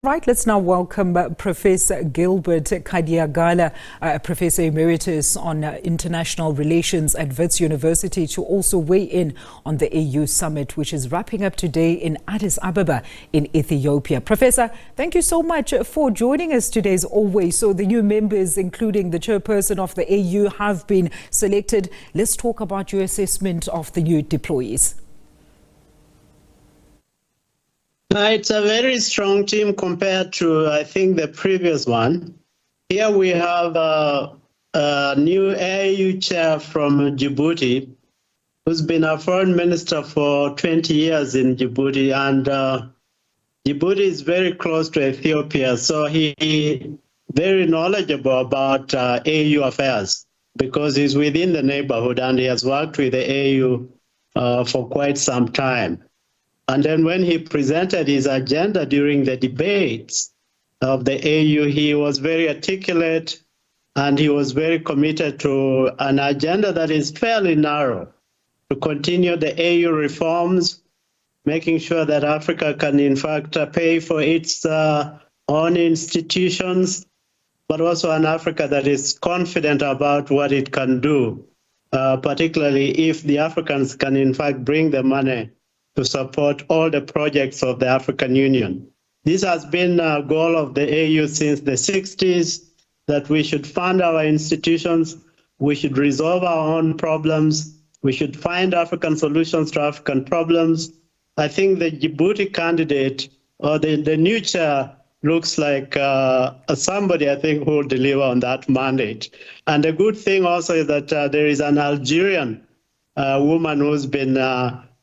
Right, let's now welcome Professor Gilbert Khadiagala, Professor Emeritus on International Relations at Wits University, to also weigh in on the AU Summit, which is wrapping up today in Addis Ababa in Ethiopia. Professor, thank you so much for joining us today as always. So the new members, including the chairperson of the AU, have been selected. Let's talk about your assessment of the new deployees. It's a very strong team compared to, I think, the previous one. Here we have a new AU chair from Djibouti, who's been a foreign minister for 20 years in Djibouti, and Djibouti is very close to Ethiopia, so he's very knowledgeable about AU affairs because he's within the neighborhood and he has worked with the AU for quite some time. And then when he presented his agenda during the debates of the AU, he was very articulate and he was very committed to an agenda that is fairly narrow, to continue the AU reforms, making sure that Africa can in fact pay for its own institutions, but also an Africa that is confident about what it can do, particularly if the Africans can in fact bring the money to support all the projects of the African Union. This has been a goal of the AU since the 60s, that we should fund our institutions, we should resolve our own problems, we should find African solutions to African problems. I think the Djibouti candidate, or the new chair, looks like somebody, I think, who will deliver on that mandate. And the good thing also is that there is an Algerian woman who's been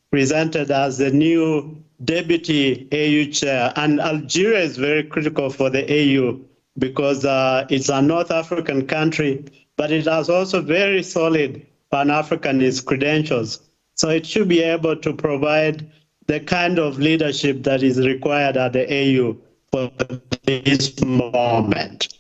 presented as the new deputy AU chair. And Algeria is very critical for the AU because it's a North African country, but it has also very solid Pan-Africanist credentials. So it should be able to provide the kind of leadership that is required at the AU for this moment.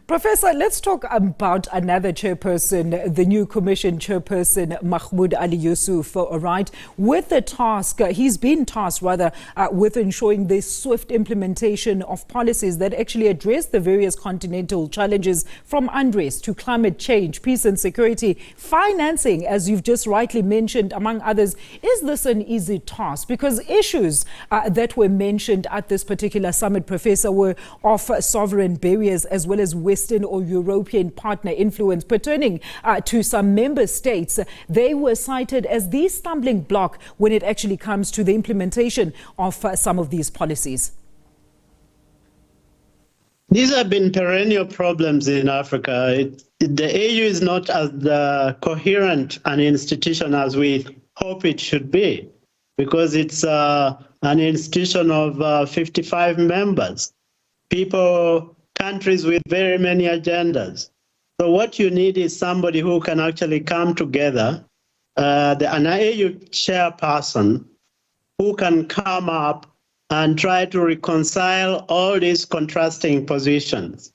Professor, let's talk about another chairperson, the new commission chairperson, Mahmoud Ali Yusuf, right? With the task, he's been tasked rather with ensuring the swift implementation of policies that actually address the various continental challenges, from unrest to climate change, peace and security, financing, as you've just rightly mentioned, among others. Is this an easy task? Because issues that were mentioned at this particular summit, Professor, were of sovereign barriers as well as Western or European partner influence pertaining to some member states. They were cited as the stumbling block when it actually comes to the implementation of some of these policies. These have been perennial problems in Africa. The AU is not as coherent an institution as we hope it should be, because it's an institution of 55 members, countries with very many agendas. So what you need is somebody who can actually come together, an AU chairperson who can come up and try to reconcile all these contrasting positions.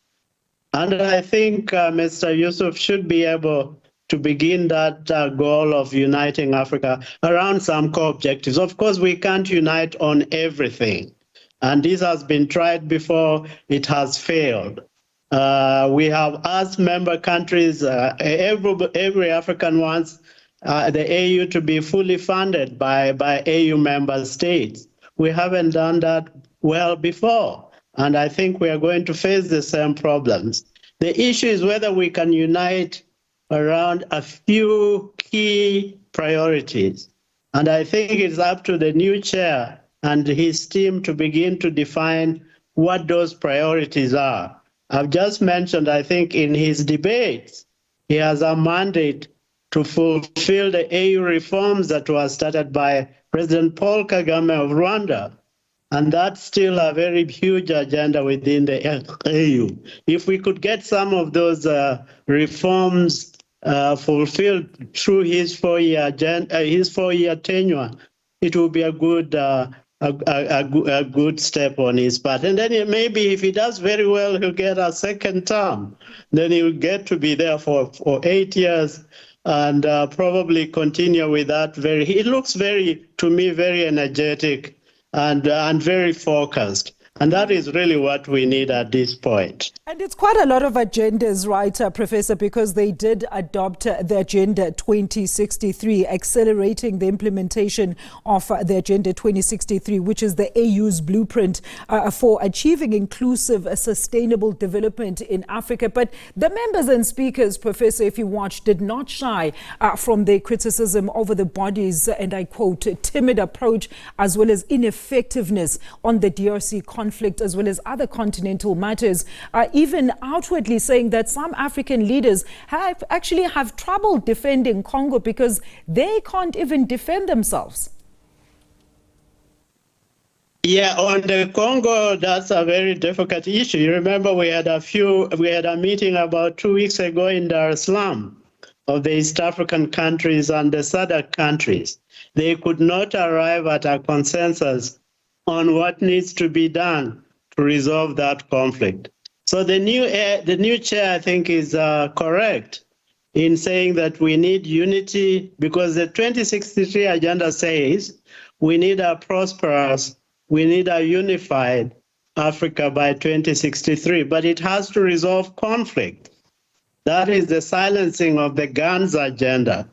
And I think Mr. Yusuf should be able to begin that goal of uniting Africa around some core objectives. Of course, we can't unite on everything. And this has been tried before, it has failed. We have asked member countries, every African wants the AU to be fully funded by AU member states. We haven't done that well before, and I think we are going to face the same problems. The issue is whether we can unite around a few key priorities. And I think it's up to the new chair and his team to begin to define what those priorities are. I've just mentioned, I think in his debates, he has a mandate to fulfill the AU reforms that were started by President Paul Kagame of Rwanda. And that's still a very huge agenda within the AU. If we could get some of those reforms fulfilled through his four-year tenure, it will be a good step on his part. And then maybe if he does very well, he'll get a second term. Then he'll get to be there for 8 years and probably continue with that. He looks to me, very energetic and very focused. And that is really what we need at this point. And it's quite a lot of agendas, right, Professor, because they did adopt the Agenda 2063, accelerating the implementation of the Agenda 2063, which is the AU's blueprint for achieving inclusive, sustainable development in Africa. But the members and speakers, Professor, if you watch, did not shy from their criticism over the body's, and I quote, timid approach as well as ineffectiveness on the DRC conflict as well as other continental matters, even outwardly saying that some African leaders have trouble defending Congo because they can't even defend themselves. Yeah, on the Congo, that's a very difficult issue. You remember we had a meeting about 2 weeks ago in Dar es Salaam of the East African countries and the SADC countries. They could not arrive at a consensus on what needs to be done to resolve that conflict. So the new chair, I think, is correct in saying that we need unity, because the 2063 agenda says we need a prosperous, we need a unified Africa by 2063, but it has to resolve conflict. That is the silencing of the guns agenda,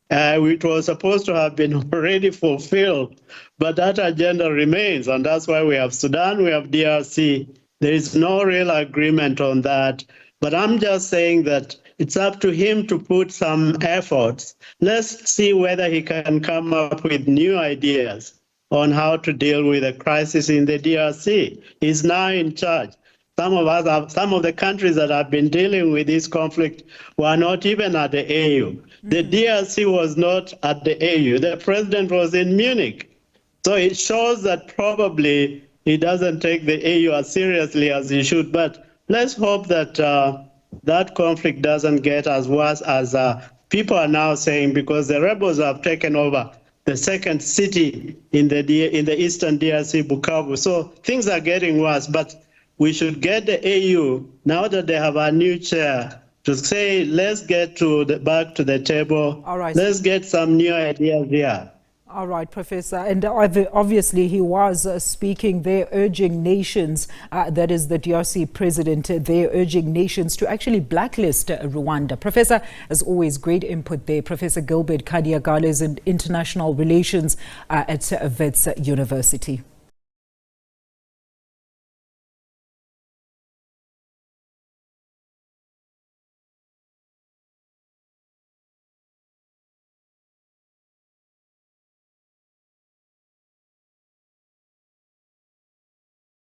which was supposed to have been already fulfilled, but that agenda remains, and that's why we have Sudan, we have DRC. There is no real agreement on that, but I'm just saying that it's up to him to put some efforts. Let's see whether he can come up with new ideas on how to deal with the crisis in the DRC. He's now in charge. Some of the countries that have been dealing with this conflict were not even at the AU. The DRC was not at the AU. The president was in Munich. So it shows that probably he doesn't take the AU as seriously as he should. But let's hope that that conflict doesn't get as worse as people are now saying, because the rebels have taken over the second city in the eastern DRC, Bukavu. So things are getting worse. But we should get the AU, now that they have a new chair, to say, let's get back to the table. All right. Let's get some new ideas here. All right, Professor. And obviously he was speaking there, urging nations, that is the DRC president, they're urging nations to actually blacklist Rwanda. Professor, as always, great input there. Professor Gilbert Khadiagala is in international relations at Wits University.